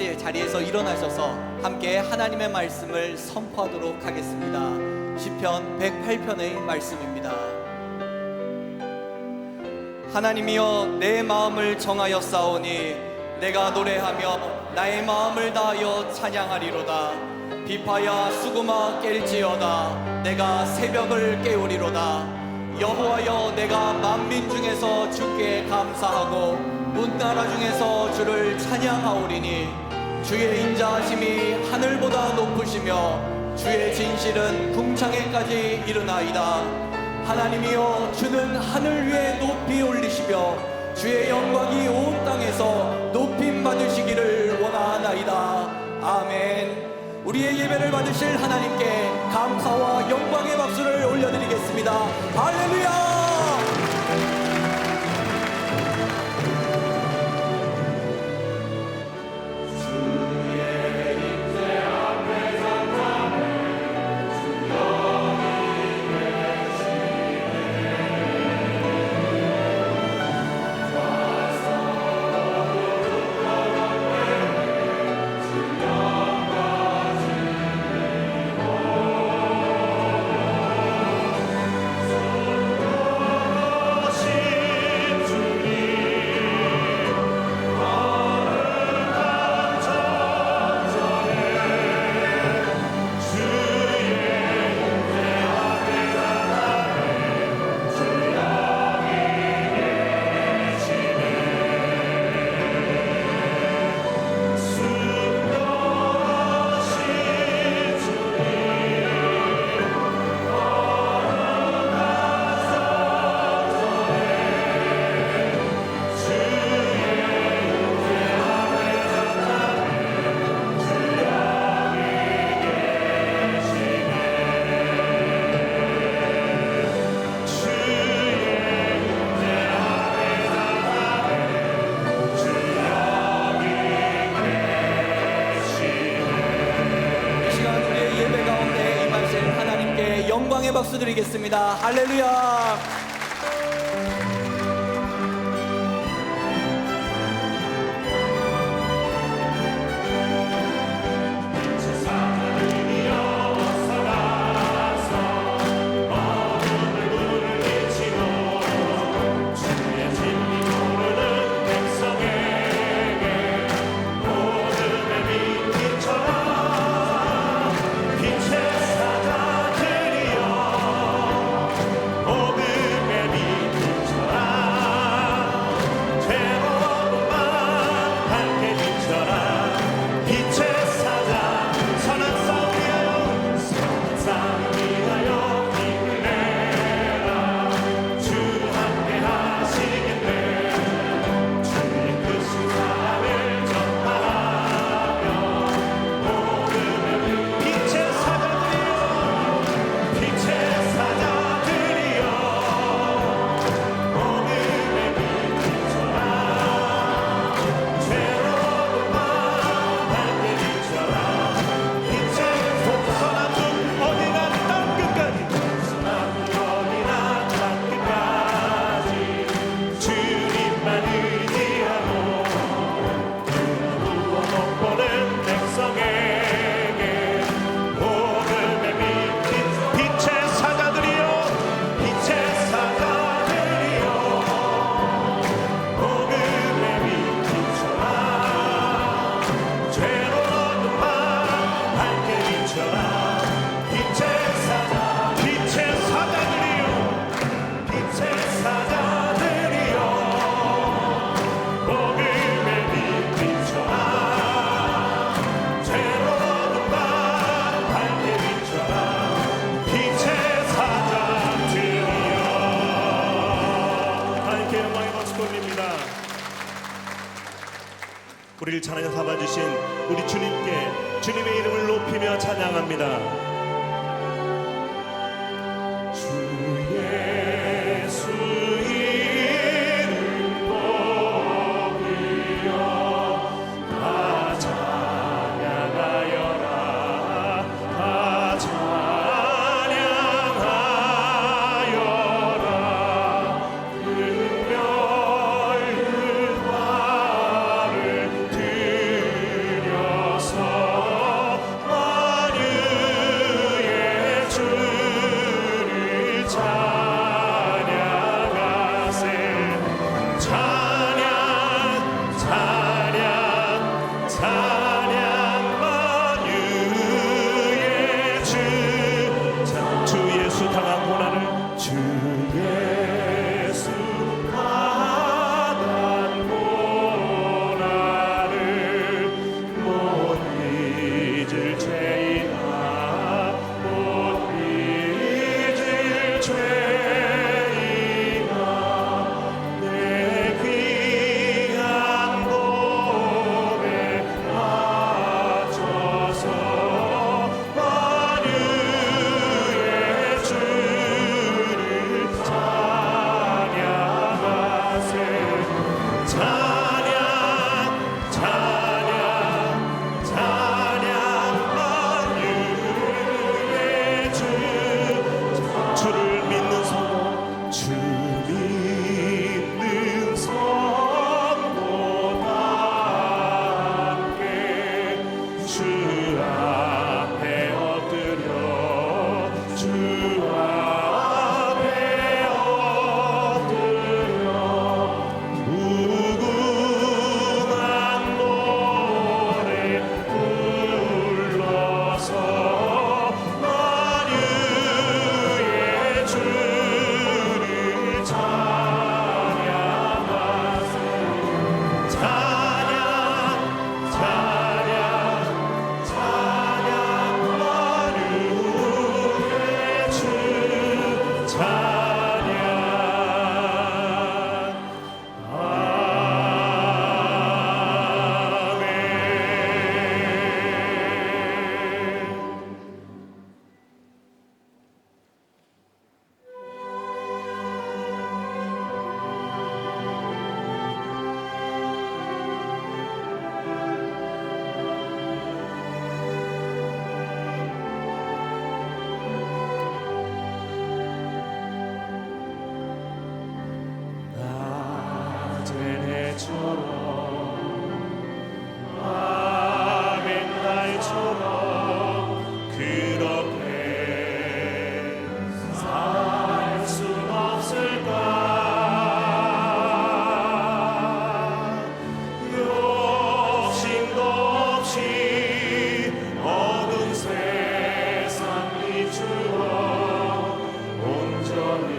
같이 자리에서 일어나셔서 함께 하나님의 말씀을 선포하도록 하겠습니다. 시편 108편의 말씀입니다. 하나님이여, 내 마음을 정하여 싸우니 내가 노래하며 나의 마음을 다하여 찬양하리로다. 비파야 수구마 깰지어다. 내가 새벽을 깨우리로다. 여호와여, 내가 만민 중에서 주께 감사하고 문나라 중에서 주를 찬양하오리니 주의 인자하심이 하늘보다 높으시며 주의 진실은 궁창에까지 이르나이다. 하나님이여, 주는 하늘 위에 높이 올리시며 주의 영광이 온 땅에서 높임 받으시기를 원하나이다. 아멘. 우리의 예배를 받으실 하나님께 감사와 영광의 박수를 올려드리겠습니다. 할렐루야. 영광의 박수 드리겠습니다. 할렐루야. 우리를 찬양에 삼아주신 우리 주님께 주님의 이름을 높이며 찬양합니다. 그 찬양하세 찬양 찬양 찬양 만유의 주 예수 당한 고난을 주 예수 당한 고난을 못 잊을 죄이나 못 잊을 죄이나 내 귀한 몸에 바쳐서 만유의 주를 찬양하세 찬양 찬양 찬양 만유의 주 주를 믿는 성도 주 믿는 성도다 함께 주 앞에 엎드려 주 앞에 엎드려 무궁한 노래 불러서 만유의 주를 찬양하세 찬양 찬양 찬양 만유의 주 찬양 아멘. 낮은 해처럼 밤의 달처럼 그렇게 살 순 없을까 욕심도 없이 어두운 세상 비추어 온전히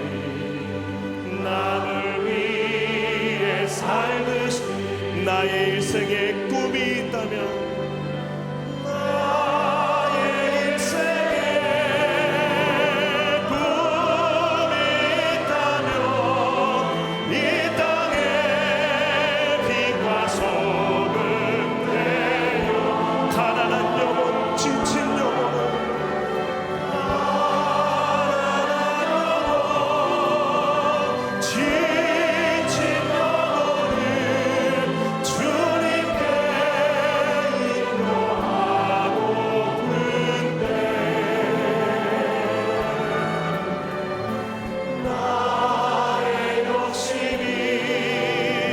나를 위해 살듯이 나의 일생에 꿈이 있다면 나의 일생에 꿈이 있다면 이 땅에 빛과 소금 되어 가난한 영혼 지친 영혼을 지친 영혼을 주님께 인도하고픈데 나의 욕심이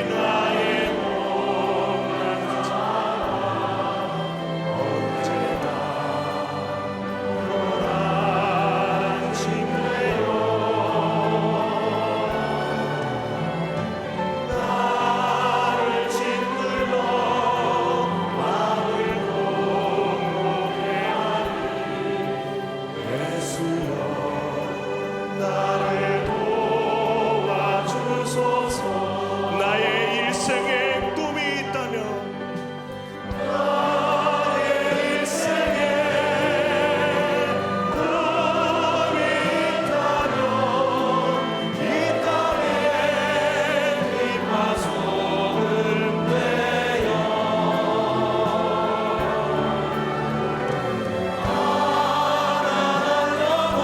나의 못난 자가 언제나 너란 침대요 나를 짓눌러 마음을 공고해 하니 예수여 나를 도와주소서 나의 일생에 꿈이 있다면 나의 일생에 꿈이 있다면 이 땅에 빛과 소금 되어 가난한 영혼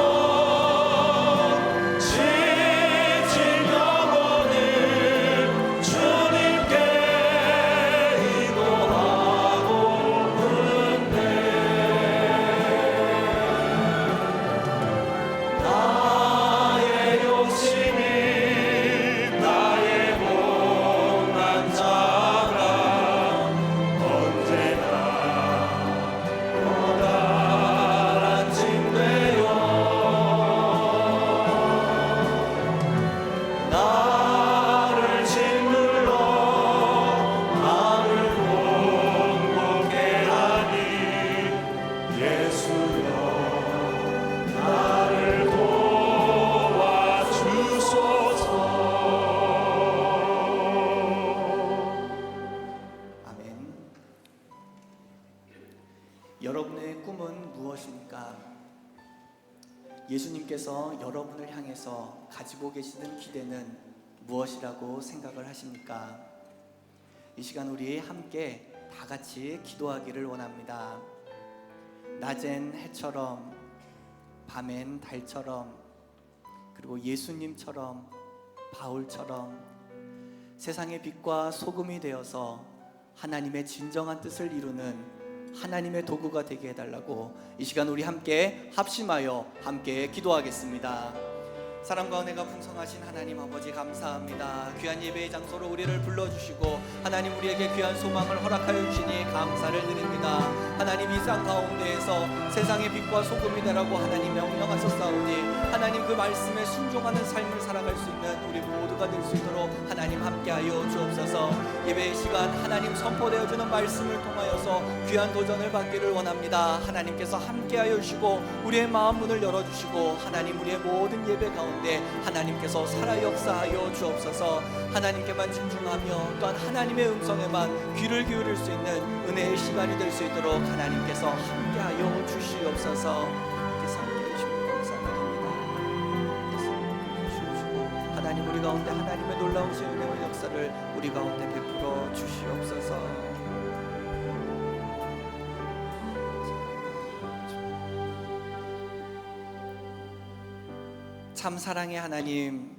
여러분을 향해서 가지고 계시는 기대는 무엇이라고 생각을 하십니까? 이 시간 우리 함께 다 같이 기도하기를 원합니다. 낮엔 해처럼, 밤엔 달처럼, 그리고 예수님처럼, 바울처럼 세상의 빛과 소금이 되어서 하나님의 진정한 뜻을 이루는 하나님의 도구가 되게 해달라고 이 시간 우리 함께 합심하여 함께 기도하겠습니다. 사랑과 은혜가 풍성하신 하나님 아버지 감사합니다. 귀한 예배의 장소로 우리를 불러주시고 하나님 우리에게 귀한 소망을 허락하여 주시니 감사를 드립니다. 하나님 이 땅 가운데에서 세상의 빛과 소금이 되라고 하나님 명령하셨사오니 하나님 그 말씀에 순종하는 삶을 살아갈 수 있는 우리 모두가 될 수 있도록 하나님 함께하여 주옵소서. 예배의 시간 하나님 선포되어주는 말씀을 통하여서 귀한 도전을 받기를 원합니다. 하나님께서 함께하여 주시고 우리의 마음 문을 열어주시고 하나님 우리의 모든 예배 가운데 하나님께서 살아 역사하여 주옵소서. 하나님께만 집중하며 또한 하나님의 음성에만 귀를 기울일 수 있는 은혜의 시간이 될 수 있도록 하나님께서 함께하여 주시옵소서. 께서 함께해 주시고 감사드립니다. 하나님 우리 가운데 하나님의 놀라우신 은혜와 역사를 우리 가운데 베풀어 주시옵소서. 참 사랑의 하나님,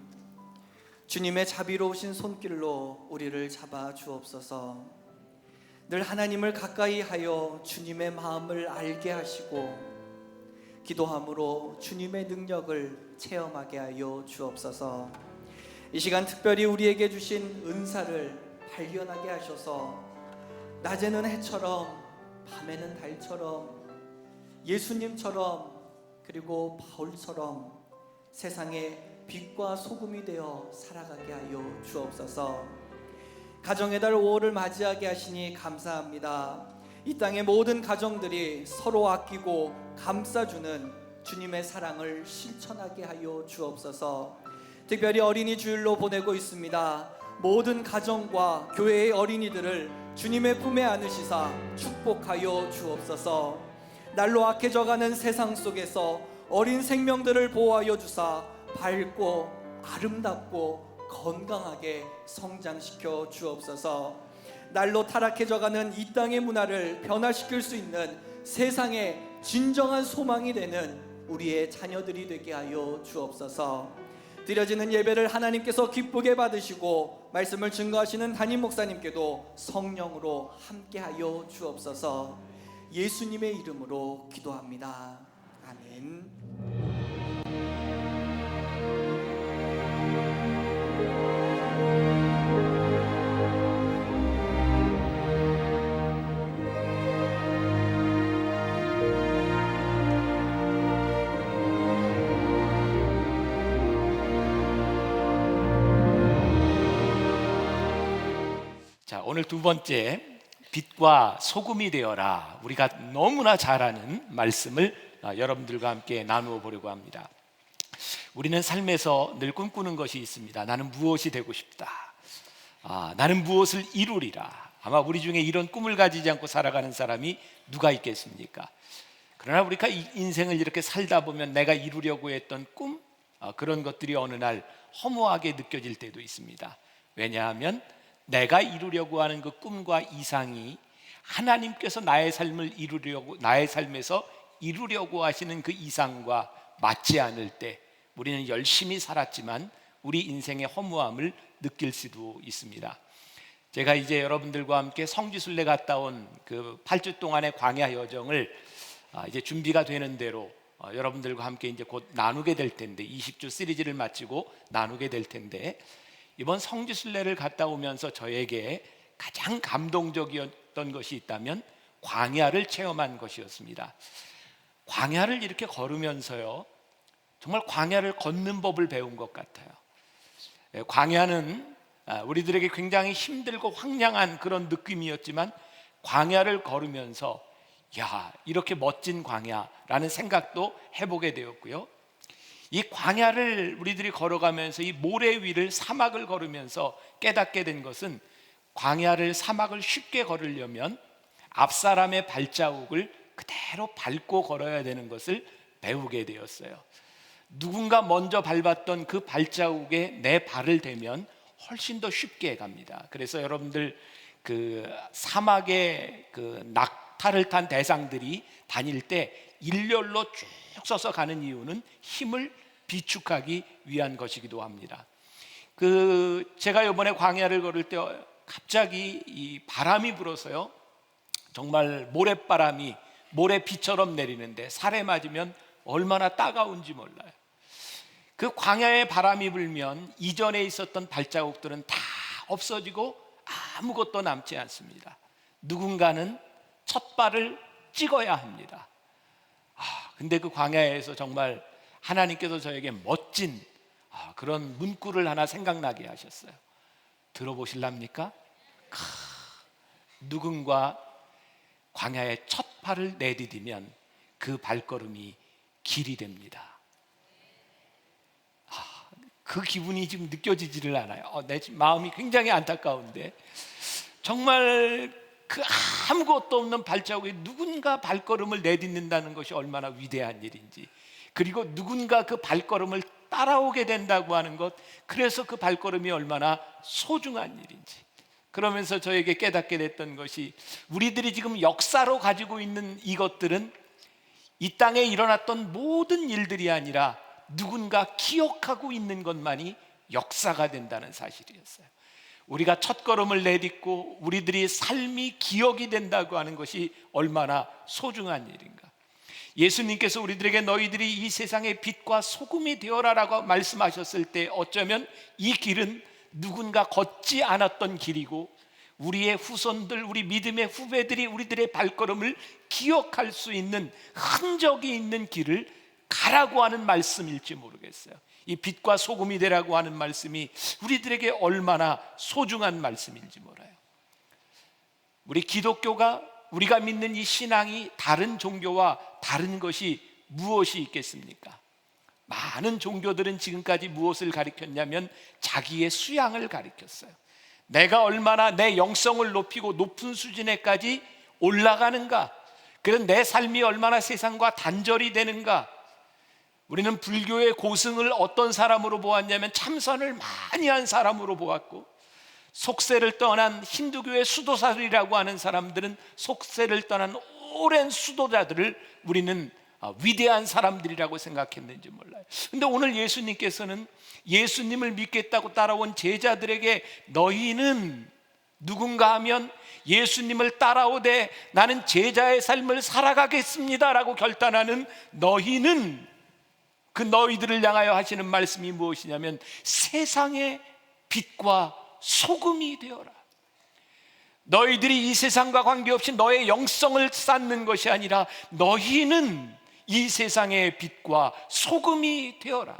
주님의 자비로우신 손길로 우리를 잡아 주옵소서. 늘 하나님을 가까이 하여 주님의 마음을 알게 하시고 기도함으로 주님의 능력을 체험하게 하여 주옵소서. 이 시간 특별히 우리에게 주신 은사를 발견하게 하셔서 낮에는 해처럼 밤에는 달처럼 예수님처럼 그리고 바울처럼 세상의 빛과 소금이 되어 살아가게 하여 주옵소서. 가정의 달 5월을 맞이하게 하시니 감사합니다. 이 땅의 모든 가정들이 서로 아끼고 감싸주는 주님의 사랑을 실천하게 하여 주옵소서. 특별히 어린이 주일로 보내고 있습니다. 모든 가정과 교회의 어린이들을 주님의 품에 안으시사 축복하여 주옵소서. 날로 악해져가는 세상 속에서 어린 생명들을 보호하여 주사 밝고 아름답고 건강하게 성장시켜 주옵소서. 날로 타락해져가는 이 땅의 문화를 변화시킬 수 있는 세상의 진정한 소망이 되는 우리의 자녀들이 되게 하여 주옵소서. 드려지는 예배를 하나님께서 기쁘게 받으시고 말씀을 증거하시는 담임 목사님께도 성령으로 함께하여 주옵소서. 예수님의 이름으로 기도합니다. 아멘. 자, 오늘 두 번째 빛과 소금이 되어라. 우리가 너무나 잘 아는 말씀을 여러분들과 함께 나누어 보려고 합니다. 우리는 삶에서 늘 꿈꾸는 것이 있습니다. 나는 무엇이 되고 싶다. 나는 무엇을 이루리라. 아마 우리 중에 이런 꿈을 가지지 않고 살아가는 사람이 누가 있겠습니까? 그러나 우리가 인생을 이렇게 살다 보면 내가 이루려고 했던 꿈, 그런 것들이 어느 날 허무하게 느껴질 때도 있습니다. 왜냐하면 내가 이루려고 하는 그 꿈과 이상이 하나님께서 나의 삶에서 이루려고 하시는 그 이상과 맞지 않을 때 우리는 열심히 살았지만 우리 인생의 허무함을 느낄 수도 있습니다. 제가 이제 여러분들과 함께 성지순례 갔다 온 그 8주 동안의 광야 여정을 이제 준비가 되는 대로 여러분들과 함께 이제 곧 나누게 될 텐데 20주 시리즈를 마치고 나누게 될 텐데 이번 성지순례를 갔다 오면서 저에게 가장 감동적이었던 것이 있다면 광야를 체험한 것이었습니다. 광야를 이렇게 걸으면서요, 정말 광야를 걷는 법을 배운 것 같아요. 광야는 우리들에게 굉장히 힘들고 황량한 그런 느낌이었지만 광야를 걸으면서 야, 이렇게 멋진 광야라는 생각도 해보게 되었고요. 이 광야를 우리들이 걸어가면서 이 모래 위를 사막을 걸으면서 깨닫게 된 것은 광야를 사막을 쉽게 걸으려면 앞사람의 발자국을 그대로 밟고 걸어야 되는 것을 배우게 되었어요. 누군가 먼저 밟았던 그 발자국에 내 발을 대면 훨씬 더 쉽게 갑니다. 그래서 여러분들 그 사막에 그 낙타를 탄 대상들이 다닐 때 일렬로 쭉 서서 가는 이유는 힘을 비축하기 위한 것이기도 합니다. 그 제가 이번에 광야를 걸을 때 갑자기 이 바람이 불어서요, 정말 모래바람이 모래비처럼 내리는데 살에 맞으면 얼마나 따가운지 몰라요. 그 광야에 바람이 불면 이전에 있었던 발자국들은 다 없어지고 아무것도 남지 않습니다. 누군가는 첫 발을 찍어야 합니다. 근데 그 광야에서 정말 하나님께서 저에게 멋진 그런 문구를 하나 생각나게 하셨어요. 들어보실랍니까? 누군가 광야에 첫 발을 내디디면 그 발걸음이 길이 됩니다. 그 기분이 지금 느껴지지를 않아요. 내 지금 마음이 굉장히 안타까운데, 정말 그 아무것도 없는 발자국에 누군가 발걸음을 내딛는다는 것이 얼마나 위대한 일인지, 그리고 누군가 그 발걸음을 따라오게 된다고 하는 것, 그래서 그 발걸음이 얼마나 소중한 일인지, 그러면서 저에게 깨닫게 됐던 것이, 우리들이 지금 역사로 가지고 있는 이것들은 이 땅에 일어났던 모든 일들이 아니라 누군가 기억하고 있는 것만이 역사가 된다는 사실이었어요. 우리가 첫걸음을 내딛고 우리들이 삶이 기억이 된다고 하는 것이 얼마나 소중한 일인가. 예수님께서 우리들에게 너희들이 이 세상의 빛과 소금이 되어라라고 말씀하셨을 때, 어쩌면 이 길은 누군가 걷지 않았던 길이고, 우리의 후손들, 우리 믿음의 후배들이 우리들의 발걸음을 기억할 수 있는 흔적이 있는 길을 가라고 하는 말씀일지 모르겠어요. 이 빛과 소금이 되라고 하는 말씀이 우리들에게 얼마나 소중한 말씀인지 몰라요. 우리 기독교가, 우리가 믿는 이 신앙이 다른 종교와 다른 것이 무엇이 있겠습니까? 많은 종교들은 지금까지 무엇을 가르쳤냐면 자기의 수양을 가르쳤어요. 내가 얼마나 내 영성을 높이고 높은 수준에까지 올라가는가, 그래서 내 삶이 얼마나 세상과 단절이 되는가. 우리는 불교의 고승을 어떤 사람으로 보았냐면 참선을 많이 한 사람으로 보았고, 속세를 떠난 힌두교의 수도사들이라고 하는 사람들은 속세를 떠난 오랜 수도자들을 우리는 위대한 사람들이라고 생각했는지 몰라요. 근데 오늘 예수님께서는 예수님을 믿겠다고 따라온 제자들에게 너희는 누군가 하면 예수님을 따라오되 나는 제자의 삶을 살아가겠습니다 라고 결단하는 너희는, 그 너희들을 향하여 하시는 말씀이 무엇이냐면 세상의 빛과 소금이 되어라. 너희들이 이 세상과 관계없이 너의 영성을 쌓는 것이 아니라 너희는 이 세상의 빛과 소금이 되어라.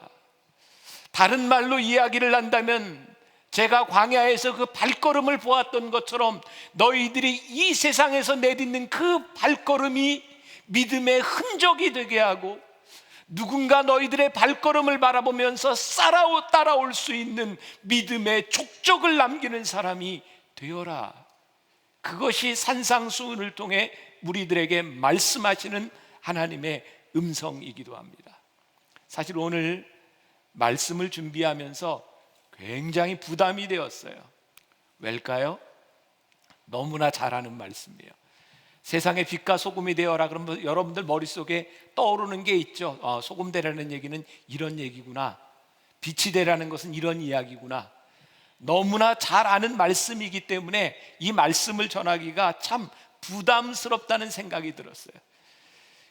다른 말로 이야기를 한다면, 제가 광야에서 그 발걸음을 보았던 것처럼 너희들이 이 세상에서 내딛는 그 발걸음이 믿음의 흔적이 되게 하고, 누군가 너희들의 발걸음을 바라보면서 따라올 수 있는 믿음의 족적을 남기는 사람이 되어라. 그것이 산상수훈을 통해 우리들에게 말씀하시는 하나님의 음성이기도 합니다. 사실 오늘 말씀을 준비하면서 굉장히 부담이 되었어요. 왜일까요? 너무나 잘하는 말씀이에요. 세상의 빛과 소금이 되어라 그러면 여러분들 머릿속에 떠오르는 게 있죠. 소금 되라는 얘기는 이런 얘기구나, 빛이 되라는 것은 이런 이야기구나. 너무나 잘 아는 말씀이기 때문에 이 말씀을 전하기가 참 부담스럽다는 생각이 들었어요.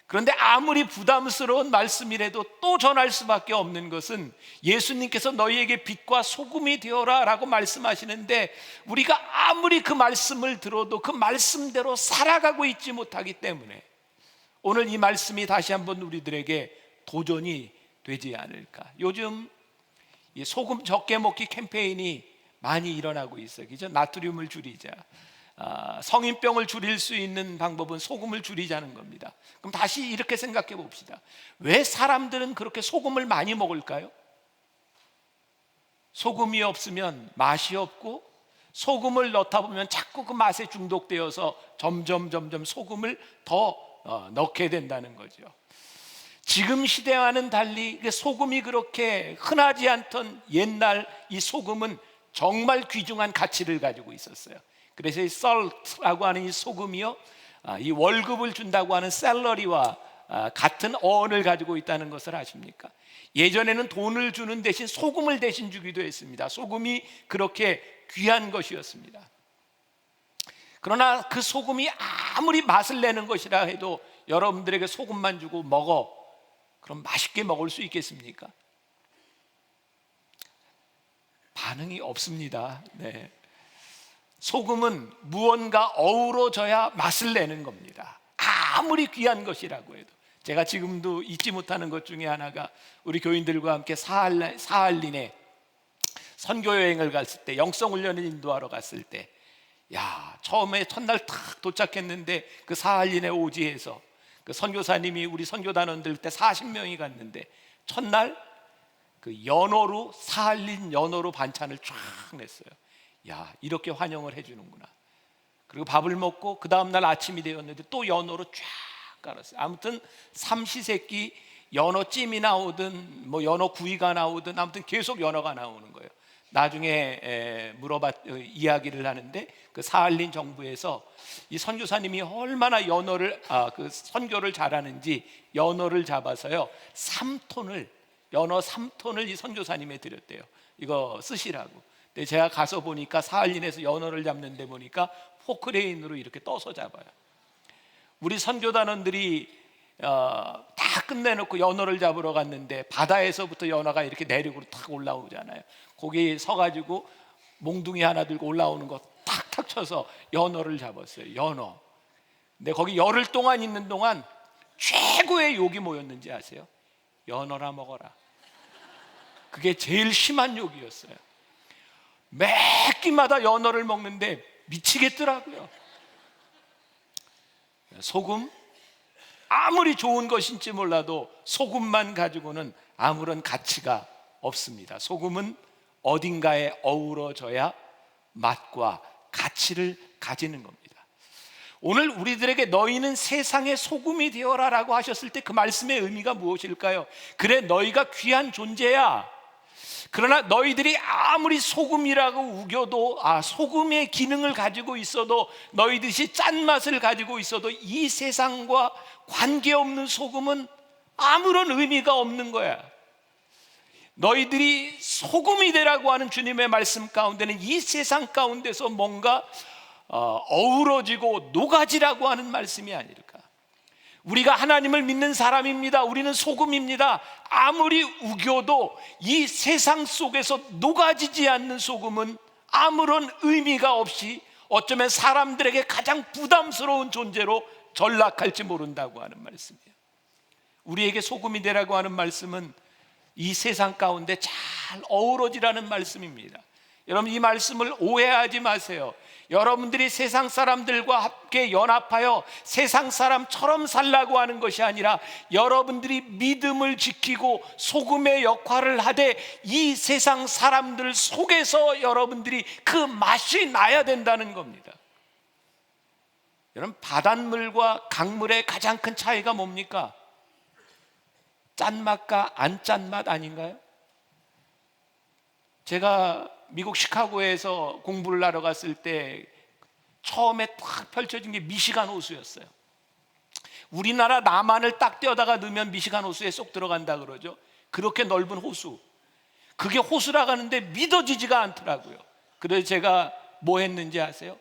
그런데 아무리 부담스러운 말씀이라도 또 전할 수밖에 없는 것은, 예수님께서 너희에게 빛과 소금이 되어라 라고 말씀하시는데, 우리가 아무리 그 말씀을 들어도 그 말씀대로 살아가고 있지 못하기 때문에 오늘 이 말씀이 다시 한번 우리들에게 도전이 되지 않을까. 요즘 이 소금 적게 먹기 캠페인이 많이 일어나고 있어요. 그죠? 나트륨을 줄이자. 성인병을 줄일 수 있는 방법은 소금을 줄이자는 겁니다. 그럼 다시 이렇게 생각해 봅시다. 왜 사람들은 그렇게 소금을 많이 먹을까요? 소금이 없으면 맛이 없고, 소금을 넣다 보면 자꾸 그 맛에 중독되어서 점점 소금을 더 넣게 된다는 거죠. 지금 시대와는 달리 소금이 그렇게 흔하지 않던 옛날 이 소금은 정말 귀중한 가치를 가지고 있었어요. 그래서 이 salt라고 하는 이 소금이요, 이 월급을 준다고 하는 샐러리와 같은 어원을 가지고 있다는 것을 아십니까? 예전에는 돈을 주는 대신 소금을 대신 주기도 했습니다. 소금이 그렇게 귀한 것이었습니다. 그러나 그 소금이 아무리 맛을 내는 것이라 해도 여러분들에게 소금만 주고 먹어, 그럼 맛있게 먹을 수 있겠습니까? 반응이 없습니다. 네. 소금은 무언가 어우러져야 맛을 내는 겁니다. 아무리 귀한 것이라고 해도. 제가 지금도 잊지 못하는 것 중에 하나가 우리 교인들과 함께 사할린에 선교 여행을 갔을 때, 영성 훈련을 인도하러 갔을 때, 처음에 첫날 탁 도착했는데 그 사할린의 오지에서 그 선교사님이 우리 선교단원들 그때 40명이 갔는데 첫날 그 연어로, 사할린 연어로 반찬을 쫙 냈어요. 이렇게 환영을 해주는구나. 그리고 밥을 먹고 그 다음날 아침이 되었는데 또 연어로 쫙 깔았어요. 아무튼 삼시세끼 연어찜이 나오든 뭐 연어 구이가 나오든 아무튼 계속 연어가 나오는 거예요. 나중에 이야기를 하는데 그 사할린 정부에서 이 선교사님이 얼마나 그 선교를 잘하는지 연어를 잡아서요, 연어 3톤을 이 선교사님에 드렸대요. 이거 쓰시라고. 근데 제가 가서 보니까 사할린에서 연어를 잡는데 보니까 포크레인으로 이렇게 떠서 잡아요. 우리 선교단원들이 다 끝내놓고 연어를 잡으러 갔는데 바다에서부터 연어가 이렇게 내륙으로 탁 올라오잖아요. 거기 서가지고 몽둥이 하나 들고 올라오는 거 탁탁 쳐서 연어를 잡았어요. 연어. 근데 거기 열흘 동안 있는 동안 최고의 욕이 뭐였는지 아세요? 연어나 먹어라. 그게 제일 심한 욕이었어요. 매 끼마다 연어를 먹는데 미치겠더라고요. 소금, 아무리 좋은 것인지 몰라도 소금만 가지고는 아무런 가치가 없습니다. 소금은 어딘가에 어우러져야 맛과 가치를 가지는 겁니다. 오늘 우리들에게 너희는 세상의 소금이 되어라 라고 하셨을 때 그 말씀의 의미가 무엇일까요? 그래, 너희가 귀한 존재야. 그러나 너희들이 아무리 소금이라고 우겨도, 소금의 기능을 가지고 있어도, 너희들이 짠맛을 가지고 있어도 이 세상과 관계없는 소금은 아무런 의미가 없는 거야. 너희들이 소금이 되라고 하는 주님의 말씀 가운데는 이 세상 가운데서 뭔가 어우러지고 녹아지라고 하는 말씀이 아닐까. 우리가 하나님을 믿는 사람입니다. 우리는 소금입니다. 아무리 우겨도 이 세상 속에서 녹아지지 않는 소금은 아무런 의미가 없이 어쩌면 사람들에게 가장 부담스러운 존재로 전락할지 모른다고 하는 말씀이에요. 우리에게 소금이 되라고 하는 말씀은 이 세상 가운데 잘 어우러지라는 말씀입니다. 여러분, 이 말씀을 오해하지 마세요. 여러분들이 세상 사람들과 함께 연합하여 세상 사람처럼 살라고 하는 것이 아니라 여러분들이 믿음을 지키고 소금의 역할을 하되 이 세상 사람들 속에서 여러분들이 그 맛이 나야 된다는 겁니다. 여러분, 바닷물과 강물의 가장 큰 차이가 뭡니까? 짠맛과 안 짠맛 아닌가요? 제가 미국 시카고에서 공부를 하러 갔을 때 처음에 딱 펼쳐진 게 미시간 호수였어요. 우리나라 남한을 딱 떼어다가 넣으면 미시간 호수에 쏙 들어간다 그러죠. 그렇게 넓은 호수, 그게 호수라고 하는데 믿어지지가 않더라고요. 그래서 제가 뭐 했는지 아세요?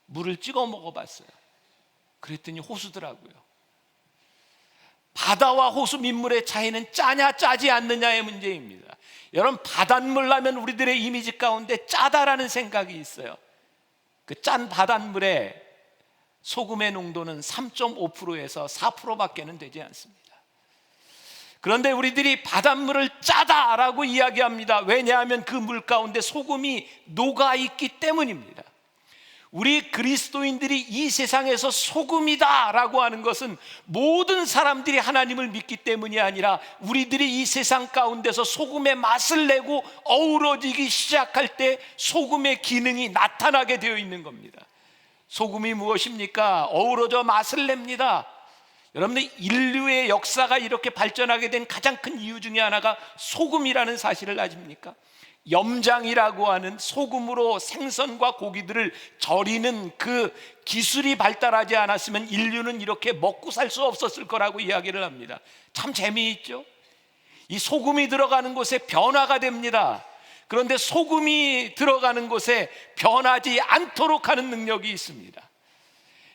물을 찍어 먹어봤어요. 그랬더니 호수더라고요. 바다와 호수 민물의 차이는 짜냐 짜지 않느냐의 문제입니다. 여러분, 바닷물 하면 우리들의 이미지 가운데 짜다라는 생각이 있어요. 그 짠 바닷물에 소금의 농도는 3.5%에서 4%밖에는 되지 않습니다. 그런데 우리들이 바닷물을 짜다라고 이야기합니다. 왜냐하면 그 물 가운데 소금이 녹아있기 때문입니다. 우리 그리스도인들이 이 세상에서 소금이다 라고 하는 것은 모든 사람들이 하나님을 믿기 때문이 아니라 우리들이 이 세상 가운데서 소금의 맛을 내고 어우러지기 시작할 때 소금의 기능이 나타나게 되어 있는 겁니다. 소금이 무엇입니까? 어우러져 맛을 냅니다. 여러분들, 인류의 역사가 이렇게 발전하게 된 가장 큰 이유 중에 하나가 소금이라는 사실을 아십니까? 염장이라고 하는 소금으로 생선과 고기들을 절이는 그 기술이 발달하지 않았으면 인류는 이렇게 먹고 살 수 없었을 거라고 이야기를 합니다. 참 재미있죠? 이 소금이 들어가는 곳에 변화가 됩니다. 그런데 소금이 들어가는 곳에 변하지 않도록 하는 능력이 있습니다.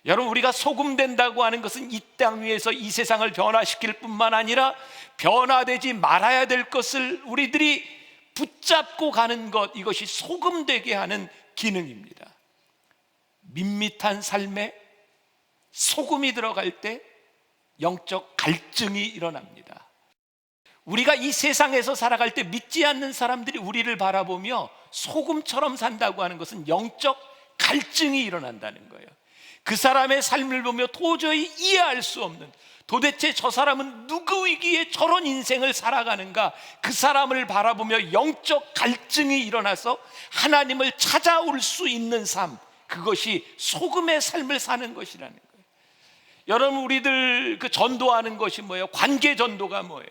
여러분, 우리가 소금 된다고 하는 것은 이 땅 위에서 이 세상을 변화시킬 뿐만 아니라 변화되지 말아야 될 것을 우리들이 붙잡고 가는 것, 이것이 소금 되게 하는 기능입니다. 밋밋한 삶에 소금이 들어갈 때 영적 갈증이 일어납니다. 우리가 이 세상에서 살아갈 때 믿지 않는 사람들이 우리를 바라보며 소금처럼 산다고 하는 것은 영적 갈증이 일어난다는 거예요. 그 사람의 삶을 보며 도저히 이해할 수 없는, 도대체 저 사람은 누구이기에 저런 인생을 살아가는가, 그 사람을 바라보며 영적 갈증이 일어나서 하나님을 찾아올 수 있는 삶, 그것이 소금의 삶을 사는 것이라는 거예요. 여러분, 우리들 그 전도하는 것이 뭐예요? 관계 전도가 뭐예요?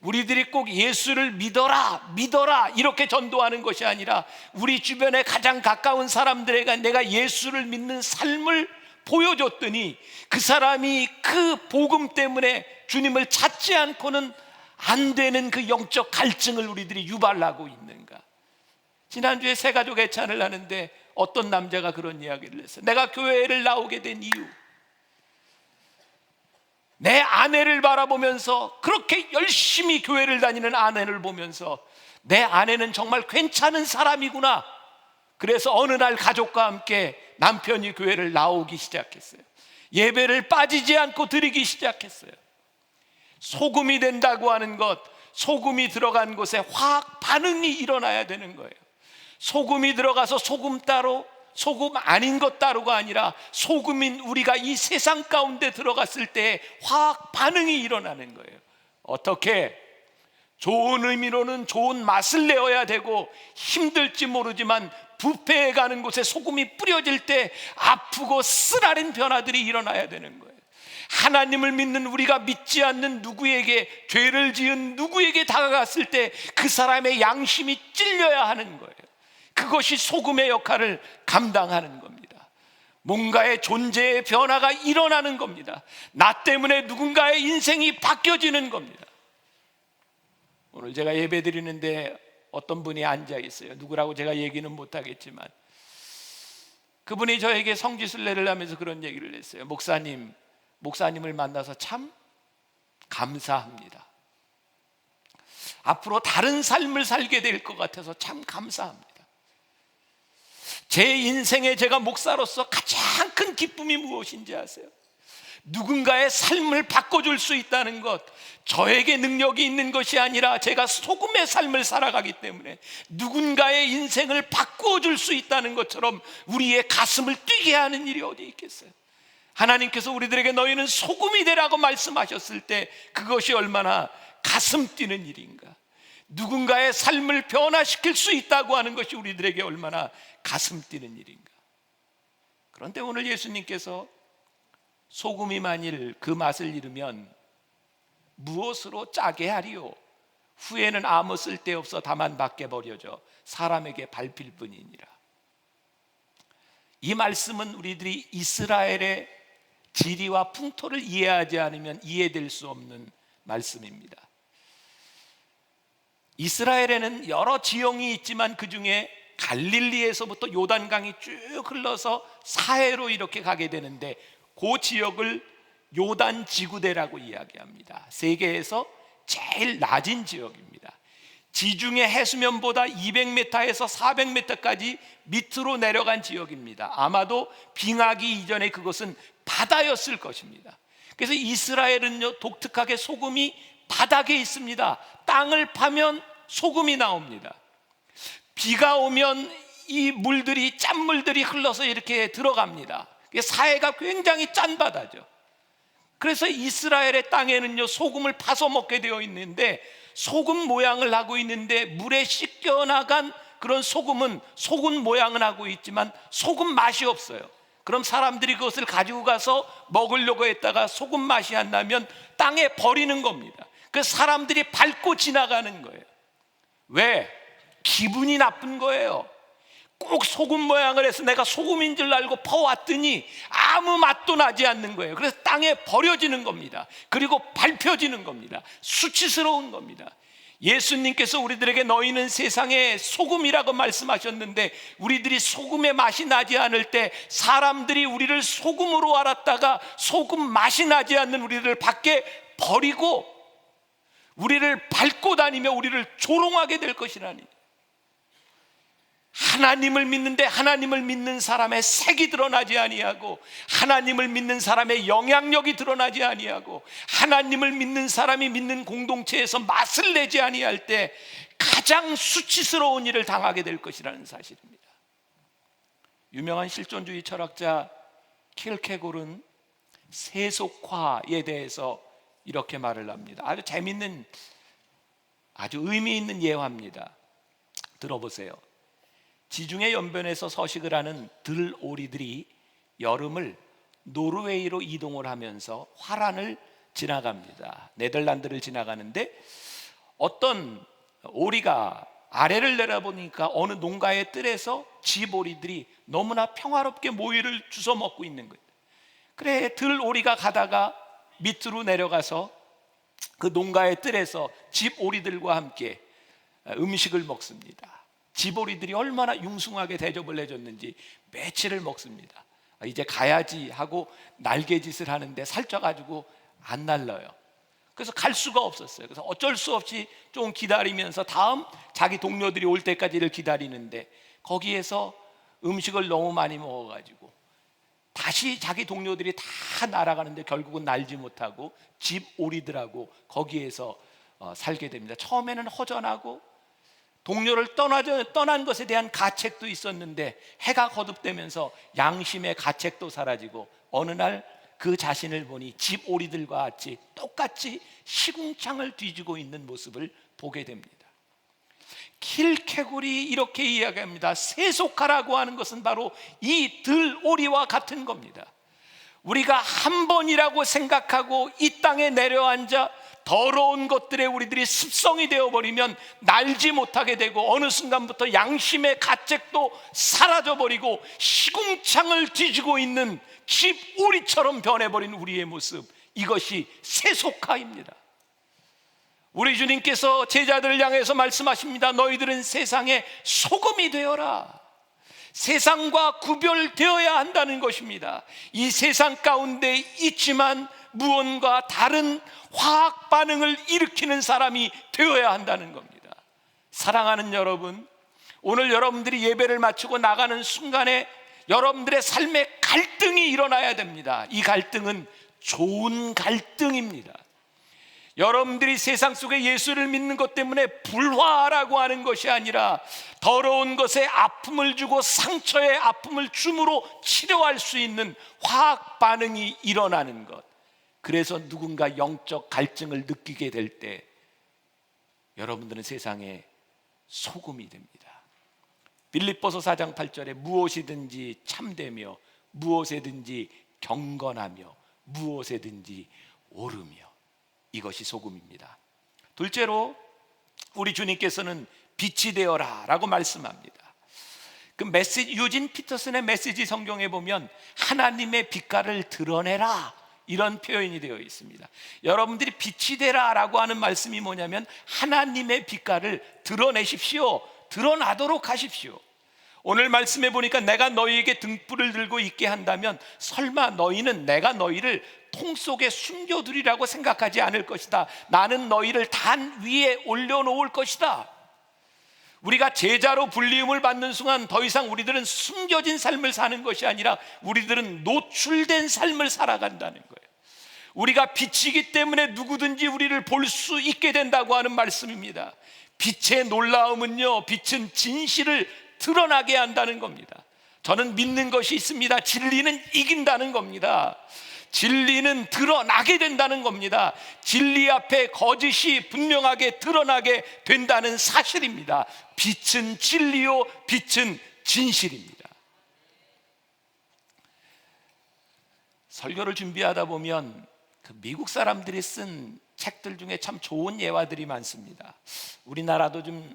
우리들이 꼭 예수를 믿어라 믿어라 이렇게 전도하는 것이 아니라 우리 주변에 가장 가까운 사람들에게 내가 예수를 믿는 삶을 보여줬더니 그 사람이 그 복음 때문에 주님을 찾지 않고는 안 되는 그 영적 갈증을 우리들이 유발하고 있는가. 지난주에 새가족 애찬을 하는데 어떤 남자가 그런 이야기를 했어요. 내가 교회를 나오게 된 이유, 내 아내를 바라보면서, 그렇게 열심히 교회를 다니는 아내를 보면서 내 아내는 정말 괜찮은 사람이구나. 그래서 어느 날 가족과 함께 남편이 교회를 나오기 시작했어요. 예배를 빠지지 않고 드리기 시작했어요. 소금이 된다고 하는 것, 소금이 들어간 곳에 화학 반응이 일어나야 되는 거예요. 소금이 들어가서 소금 따로, 소금 아닌 것 따로가 아니라 소금인 우리가 이 세상 가운데 들어갔을 때 화학 반응이 일어나는 거예요. 어떻게? 좋은 의미로는 좋은 맛을 내어야 되고, 힘들지 모르지만 부패해 가는 곳에 소금이 뿌려질 때 아프고 쓰라린 변화들이 일어나야 되는 거예요. 하나님을 믿는 우리가 믿지 않는 누구에게, 죄를 지은 누구에게 다가갔을 때 그 사람의 양심이 찔려야 하는 거예요. 그것이 소금의 역할을 감당하는 겁니다. 뭔가의 존재의 변화가 일어나는 겁니다. 나 때문에 누군가의 인생이 바뀌어지는 겁니다. 오늘 제가 예배 드리는데 어떤 분이 앉아 있어요. 누구라고 제가 얘기는 못하겠지만 그분이 저에게 성지순례를 하면서 그런 얘기를 했어요. 목사님을 만나서 참 감사합니다. 앞으로 다른 삶을 살게 될 것 같아서 참 감사합니다. 제 인생에 제가 목사로서 가장 큰 기쁨이 무엇인지 아세요? 누군가의 삶을 바꿔줄 수 있다는 것, 저에게 능력이 있는 것이 아니라 제가 소금의 삶을 살아가기 때문에 누군가의 인생을 바꿔줄 수 있다는 것처럼 우리의 가슴을 뛰게 하는 일이 어디 있겠어요? 하나님께서 우리들에게 너희는 소금이 되라고 말씀하셨을 때 그것이 얼마나 가슴 뛰는 일인가. 누군가의 삶을 변화시킬 수 있다고 하는 것이 우리들에게 얼마나 가슴 뛰는 일인가. 그런데 오늘 예수님께서 소금이 만일 그 맛을 잃으면 무엇으로 짜게 하리요? 후에는 아무 쓸데없어 다만 밖에 버려져 사람에게 밟힐 뿐이니라. 이 말씀은 우리들이 이스라엘의 지리와 풍토를 이해하지 않으면 이해될 수 없는 말씀입니다. 이스라엘에는 여러 지형이 있지만 그 중에 갈릴리에서부터 요단강이 쭉 흘러서 사해로 이렇게 가게 되는데 그 지역을 요단 지구대라고 이야기합니다. 세계에서 제일 낮은 지역입니다. 지중해 해수면보다 200m에서 400m까지 밑으로 내려간 지역입니다. 아마도 빙하기 이전에 그것은 바다였을 것입니다. 그래서 이스라엘은요, 독특하게 소금이 바닥에 있습니다. 땅을 파면 소금이 나옵니다. 비가 오면 이 물들이, 짠물들이 흘러서 이렇게 들어갑니다. 사해가 굉장히 짠 바다죠. 그래서 이스라엘의 땅에는요, 소금을 파서 먹게 되어 있는데, 소금 모양을 하고 있는데 물에 씻겨 나간 그런 소금은 소금 모양은 하고 있지만 소금 맛이 없어요. 그럼 사람들이 그것을 가지고 가서 먹으려고 했다가 소금 맛이 안 나면 땅에 버리는 겁니다. 그 사람들이 밟고 지나가는 거예요. 왜? 기분이 나쁜 거예요. 꼭 소금 모양을 해서 내가 소금인 줄 알고 퍼왔더니 아무 맛도 나지 않는 거예요. 그래서 땅에 버려지는 겁니다. 그리고 밟혀지는 겁니다. 수치스러운 겁니다. 예수님께서 우리들에게 너희는 세상의 소금이라고 말씀하셨는데, 우리들이 소금의 맛이 나지 않을 때 사람들이 우리를 소금으로 알았다가 소금 맛이 나지 않는 우리를 밖에 버리고 우리를 밟고 다니며 우리를 조롱하게 될 것이라니. 하나님을 믿는데 하나님을 믿는 사람의 색이 드러나지 아니하고, 하나님을 믿는 사람의 영향력이 드러나지 아니하고, 하나님을 믿는 사람이 믿는 공동체에서 맛을 내지 아니할 때 가장 수치스러운 일을 당하게 될 것이라는 사실입니다. 유명한 실존주의 철학자 킬케골은 세속화에 대해서 이렇게 말을 합니다. 아주 재밌는, 아주 의미 있는 예화입니다. 들어보세요. 지중해 연변에서 서식을 하는 들오리들이 여름을 노르웨이로 이동을 하면서 화란을 지나갑니다. 네덜란드를 지나가는데 어떤 오리가 아래를 내려보니까 어느 농가의 뜰에서 집오리들이 너무나 평화롭게 모이를 주워 먹고 있는 거예요. 그래, 들오리가 가다가 밑으로 내려가서 그 농가의 뜰에서 집오리들과 함께 음식을 먹습니다. 집오리들이 얼마나 융숭하게 대접을 해줬는지 며칠을 먹습니다. 이제 가야지 하고 날개짓을 하는데 살쪄가지고 안 날라요. 그래서 갈 수가 없었어요. 그래서 어쩔 수 없이 좀 기다리면서 다음 자기 동료들이 올 때까지를 기다리는데, 거기에서 음식을 너무 많이 먹어가지고 다시 자기 동료들이 다 날아가는데 결국은 날지 못하고 집오리들하고 거기에서 살게 됩니다. 처음에는 허전하고 동료를 떠난 것에 대한 가책도 있었는데, 해가 거듭되면서 양심의 가책도 사라지고 어느 날 그 자신을 보니 집오리들과 같이 똑같이 시궁창을 뒤지고 있는 모습을 보게 됩니다. 킬케골이 이렇게 이야기합니다. 세속화라고 하는 것은 바로 이 들오리와 같은 겁니다. 우리가 한 번이라고 생각하고 이 땅에 내려앉아 더러운 것들에 우리들이 습성이 되어버리면 날지 못하게 되고, 어느 순간부터 양심의 가책도 사라져버리고 시궁창을 뒤지고 있는 집오리처럼 변해버린 우리의 모습, 이것이 세속화입니다. 우리 주님께서 제자들을 향해서 말씀하십니다. 너희들은 세상의 소금이 되어라. 세상과 구별되어야 한다는 것입니다. 이 세상 가운데 있지만 무언가 다른 화학 반응을 일으키는 사람이 되어야 한다는 겁니다. 사랑하는 여러분, 오늘 여러분들이 예배를 마치고 나가는 순간에 여러분들의 삶에 갈등이 일어나야 됩니다. 이 갈등은 좋은 갈등입니다. 여러분들이 세상 속에 예수를 믿는 것 때문에 불화라고 하는 것이 아니라 더러운 것에 아픔을 주고 상처에 아픔을 줌으로 치료할 수 있는 화학 반응이 일어나는 것. 그래서 누군가 영적 갈증을 느끼게 될 때 여러분들은 세상에 소금이 됩니다. 빌립보서 4장 8절에 무엇이든지 참되며 무엇에든지 경건하며 무엇에든지 오르며, 이것이 소금입니다. 둘째로 우리 주님께서는 빛이 되어라 라고 말씀합니다. 그 메시지, 유진 피터슨의 메시지 성경에 보면 하나님의 빛깔을 드러내라, 이런 표현이 되어 있습니다. 여러분들이 빛이 되라 라고 하는 말씀이 뭐냐면 하나님의 빛깔을 드러내십시오. 드러나도록 하십시오. 오늘 말씀해 보니까 내가 너희에게 등불을 들고 있게 한다면 설마 너희는 내가 너희를 통 속에 숨겨두리라고 생각하지 않을 것이다. 나는 너희를 단 위에 올려놓을 것이다. 우리가 제자로 불리움을 받는 순간 더 이상 우리들은 숨겨진 삶을 사는 것이 아니라 우리들은 노출된 삶을 살아간다는 거예요. 우리가 빛이기 때문에 누구든지 우리를 볼 수 있게 된다고 하는 말씀입니다. 빛의 놀라움은요, 빛은 진실을 드러나게 한다는 겁니다. 저는 믿는 것이 있습니다. 진리는 이긴다는 겁니다. 진리는 드러나게 된다는 겁니다. 진리 앞에 거짓이 분명하게 드러나게 된다는 사실입니다. 빛은 진리요, 빛은 진실입니다. 설교를 준비하다 보면 그 미국 사람들이 쓴 책들 중에 참 좋은 예화들이 많습니다. 우리나라도 좀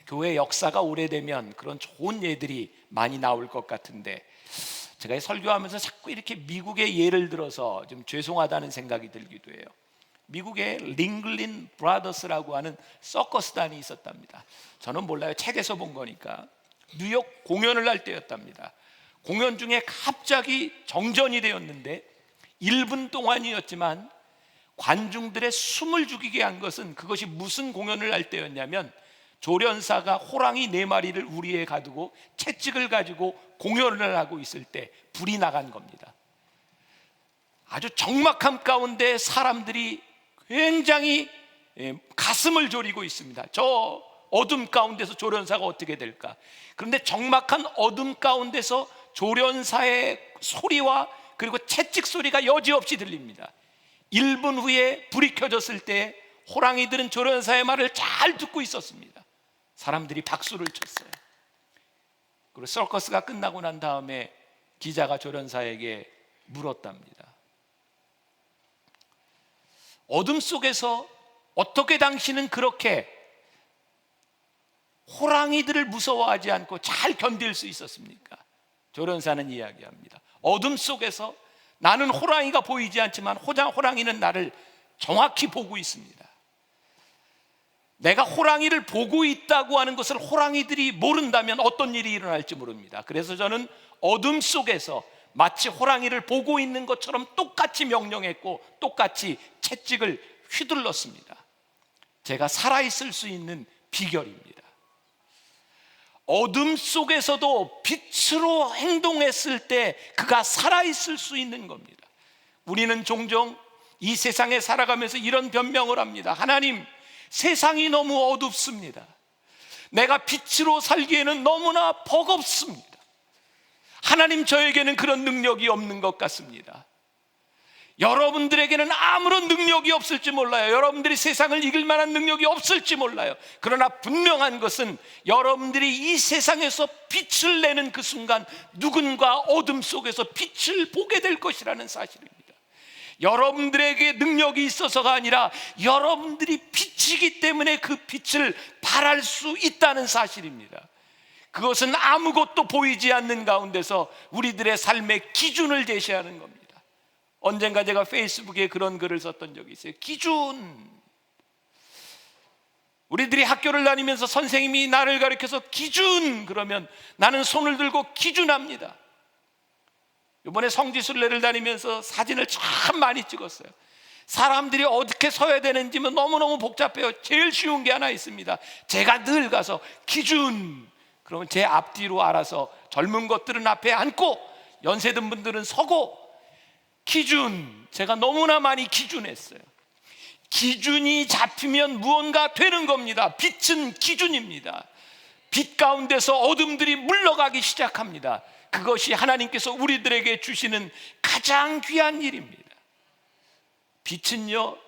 교회 역사가 오래되면 그런 좋은 예들이 많이 나올 것 같은데, 제가 설교하면서 자꾸 이렇게 미국의 예를 들어서 좀 죄송하다는 생각이 들기도 해요. 미국에 링글린 브라더스라고 하는 서커스단이 있었답니다. 저는 몰라요. 책에서 본 거니까. 뉴욕 공연을 할 때였답니다. 공연 중에 갑자기 정전이 되었는데 1분 동안이었지만 관중들의 숨을 죽이게 한 것은, 그것이 무슨 공연을 할 때였냐면 조련사가 호랑이 4마리를 우리에 가두고 채찍을 가지고 공연을 하고 있을 때 불이 나간 겁니다. 아주 적막함 가운데 사람들이 굉장히 가슴을 졸이고 있습니다. 저 어둠 가운데서 조련사가 어떻게 될까? 그런데 적막한 어둠 가운데서 조련사의 소리와 그리고 채찍 소리가 여지없이 들립니다. 1분 후에 불이 켜졌을 때 호랑이들은 조련사의 말을 잘 듣고 있었습니다. 사람들이 박수를 쳤어요. 그리고 서커스가 끝나고 난 다음에 기자가 조련사에게 물었답니다. 어둠 속에서 어떻게 당신은 그렇게 호랑이들을 무서워하지 않고 잘 견딜 수 있었습니까? 조련사는 이야기합니다. 어둠 속에서 나는 호랑이가 보이지 않지만 호랑이는 나를 정확히 보고 있습니다. 내가 호랑이를 보고 있다고 하는 것을 호랑이들이 모른다면 어떤 일이 일어날지 모릅니다. 그래서 저는 어둠 속에서 마치 호랑이를 보고 있는 것처럼 똑같이 명령했고 똑같이 채찍을 휘둘렀습니다. 제가 살아있을 수 있는 비결입니다. 어둠 속에서도 빛으로 행동했을 때 그가 살아있을 수 있는 겁니다. 우리는 종종 이 세상에 살아가면서 이런 변명을 합니다. 하나님, 세상이 너무 어둡습니다. 내가 빛으로 살기에는 너무나 버겁습니다. 하나님, 저에게는 그런 능력이 없는 것 같습니다. 여러분들에게는 아무런 능력이 없을지 몰라요. 여러분들이 세상을 이길 만한 능력이 없을지 몰라요. 그러나 분명한 것은 여러분들이 이 세상에서 빛을 내는 그 순간 누군가 어둠 속에서 빛을 보게 될 것이라는 사실입니다. 여러분들에게 능력이 있어서가 아니라 여러분들이 빛이기 때문에 그 빛을 발할 수 있다는 사실입니다. 그것은 아무것도 보이지 않는 가운데서 우리들의 삶의 기준을 제시하는 겁니다. 언젠가 제가 페이스북에 그런 글을 썼던 적이 있어요. 기준. 우리들이 학교를 다니면서 선생님이 나를 가르쳐서 기준 그러면 나는 손을 들고 기준합니다. 이번에 성지순례를 다니면서 사진을 참 많이 찍었어요. 사람들이 어떻게 서야 되는지 너무너무 복잡해요. 제일 쉬운 게 하나 있습니다. 제가 늘 가서 기준 그러면 제 앞뒤로 알아서 젊은 것들은 앞에 앉고 연세든 분들은 서고, 기준, 제가 너무나 많이 기준했어요. 기준이 잡히면 무언가 되는 겁니다. 빛은 기준입니다. 빛 가운데서 어둠들이 물러가기 시작합니다. 그것이 하나님께서 우리들에게 주시는 가장 귀한 일입니다. 빛은요,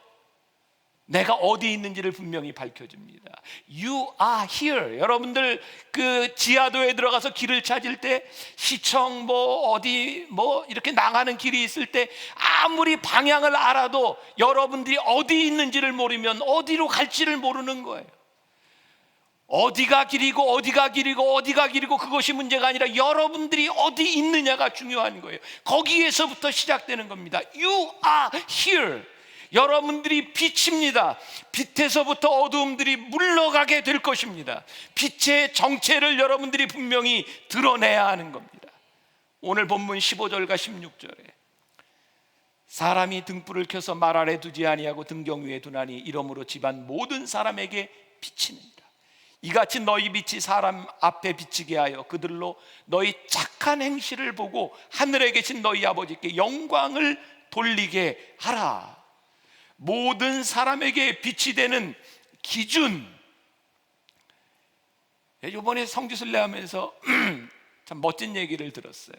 내가 어디 있는지를 분명히 밝혀줍니다. You are here. 여러분들 그 지하도에 들어가서 길을 찾을 때 시청 어디 이렇게 나가는 길이 있을 때 아무리 방향을 알아도 여러분들이 어디 있는지를 모르면 어디로 갈지를 모르는 거예요. 어디가 길이고 어디가 길이고 어디가 길이고 그것이 문제가 아니라 여러분들이 어디 있느냐가 중요한 거예요. 거기에서부터 시작되는 겁니다. You are here. 여러분들이 빛입니다. 빛에서부터 어두움들이 물러가게 될 것입니다. 빛의 정체를 여러분들이 분명히 드러내야 하는 겁니다. 오늘 본문 15절과 16절에 사람이 등불을 켜서 말 아래 두지 아니하고 등경 위에 두나니 이러므로 집안 모든 사람에게 비치느니라. 이같이 너희 빛이 사람 앞에 비치게 하여 그들로 너희 착한 행실을 보고 하늘에 계신 너희 아버지께 영광을 돌리게 하라. 모든 사람에게 빛이 되는 기준. 이번에 성지순례 하면서 참 멋진 얘기를 들었어요.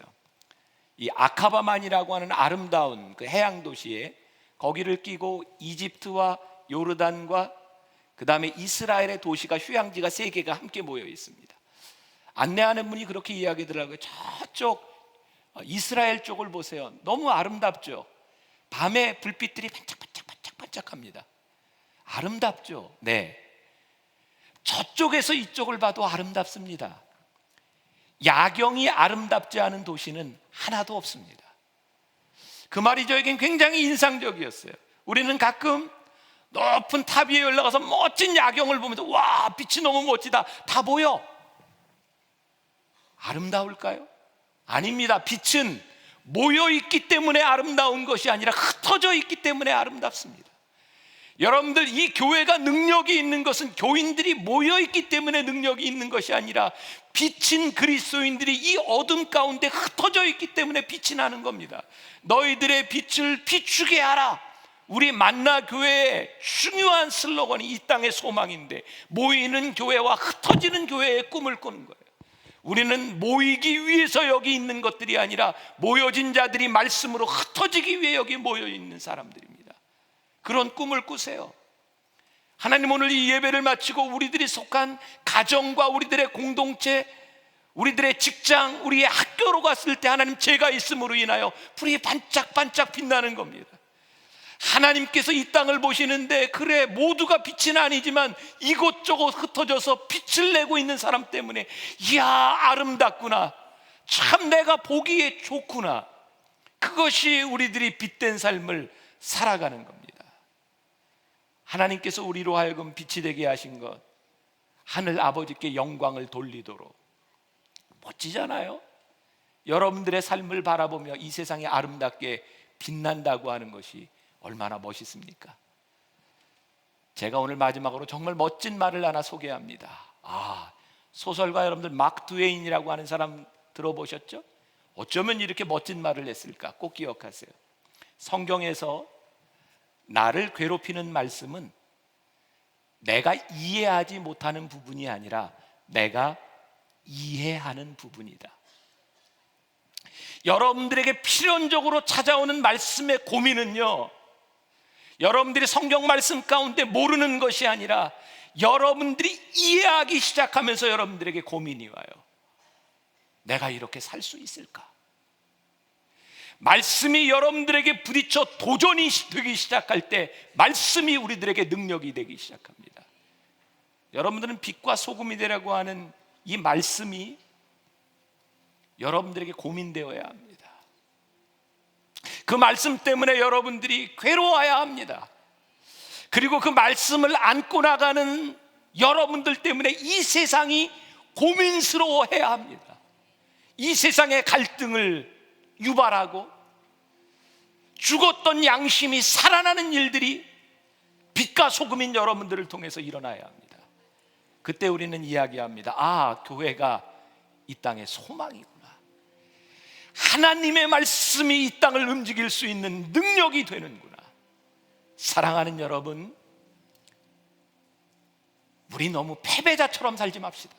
이 아카바만이라고 하는 아름다운 그 해양 도시에 거기를 끼고 이집트와 요르단과 그 다음에 이스라엘의 도시가 휴양지가 3개가 함께 모여 있습니다. 안내하는 분이 그렇게 이야기하더라고요. 저쪽 이스라엘 쪽을 보세요. 너무 아름답죠. 밤에 불빛들이 반짝반짝합니다. 아름답죠. 네. 저쪽에서 이쪽을 봐도 아름답습니다. 야경이 아름답지 않은 도시는 하나도 없습니다. 그 말이 저에겐 굉장히 인상적이었어요. 우리는 가끔 높은 탑 위에 올라가서 멋진 야경을 보면서 와, 빛이 너무 멋지다, 다 보여. 아름다울까요? 아닙니다. 빛은 모여있기 때문에 아름다운 것이 아니라 흩어져 있기 때문에 아름답습니다. 여러분들, 이 교회가 능력이 있는 것은 교인들이 모여있기 때문에 능력이 있는 것이 아니라 빛인 그리스도인들이 이 어둠 가운데 흩어져 있기 때문에 빛이 나는 겁니다. 너희들의 빛을 비추게 하라. 우리 만나 교회의 중요한 슬로건이 이 땅의 소망인데, 모이는 교회와 흩어지는 교회의 꿈을 꾸는 거예요. 우리는 모이기 위해서 여기 있는 것들이 아니라 모여진 자들이 말씀으로 흩어지기 위해 여기 모여 있는 사람들입니다. 그런 꿈을 꾸세요. 하나님, 오늘 이 예배를 마치고 우리들이 속한 가정과 우리들의 공동체, 우리들의 직장, 우리의 학교로 갔을 때 하나님, 제가 있음으로 인하여 불이 반짝반짝 빛나는 겁니다. 하나님께서 이 땅을 보시는데, 그래, 모두가 빛은 아니지만 이곳저곳 흩어져서 빛을 내고 있는 사람 때문에 이야, 아름답구나, 참 내가 보기에 좋구나. 그것이 우리들이 빛된 삶을 살아가는 겁니다. 하나님께서 우리로 하여금 빛이 되게 하신 것, 하늘 아버지께 영광을 돌리도록. 멋지잖아요. 여러분들의 삶을 바라보며 이 세상에 아름답게 빛난다고 하는 것이 얼마나 멋있습니까? 제가 오늘 마지막으로 정말 멋진 말을 하나 소개합니다. 소설가 여러분들, 마크 트웨인이라고 하는 사람 들어보셨죠? 어쩌면 이렇게 멋진 말을 했을까? 꼭 기억하세요. 성경에서 나를 괴롭히는 말씀은 내가 이해하지 못하는 부분이 아니라 내가 이해하는 부분이다. 여러분들에게 필연적으로 찾아오는 말씀의 고민은요, 여러분들이 성경 말씀 가운데 모르는 것이 아니라 여러분들이 이해하기 시작하면서 여러분들에게 고민이 와요. 내가 이렇게 살 수 있을까? 말씀이 여러분들에게 부딪혀 도전이 되기 시작할 때 말씀이 우리들에게 능력이 되기 시작합니다. 여러분들은 빛과 소금이 되라고 하는 이 말씀이 여러분들에게 고민되어야 합니다. 그 말씀 때문에 여러분들이 괴로워야 합니다. 그리고 그 말씀을 안고 나가는 여러분들 때문에 이 세상이 고민스러워해야 합니다. 이 세상의 갈등을 유발하고 죽었던 양심이 살아나는 일들이 빛과 소금인 여러분들을 통해서 일어나야 합니다. 그때 우리는 이야기합니다. 교회가 이 땅의 소망이구나. 하나님의 말씀이 이 땅을 움직일 수 있는 능력이 되는구나. 사랑하는 여러분, 우리 너무 패배자처럼 살지 맙시다.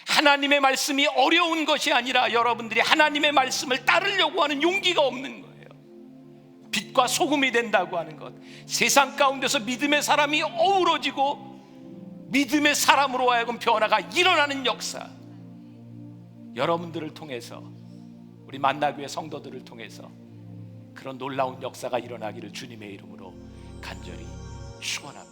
하나님의 말씀이 어려운 것이 아니라 여러분들이 하나님의 말씀을 따르려고 하는 용기가 없는 거예요. 빛과 소금이 된다고 하는 것, 세상 가운데서 믿음의 사람이 어우러지고 믿음의 사람으로 하여금 변화가 일어나는 역사, 여러분들을 통해서, 우리 만나교회 성도들을 통해서 그런 놀라운 역사가 일어나기를 주님의 이름으로 간절히 축원합니다.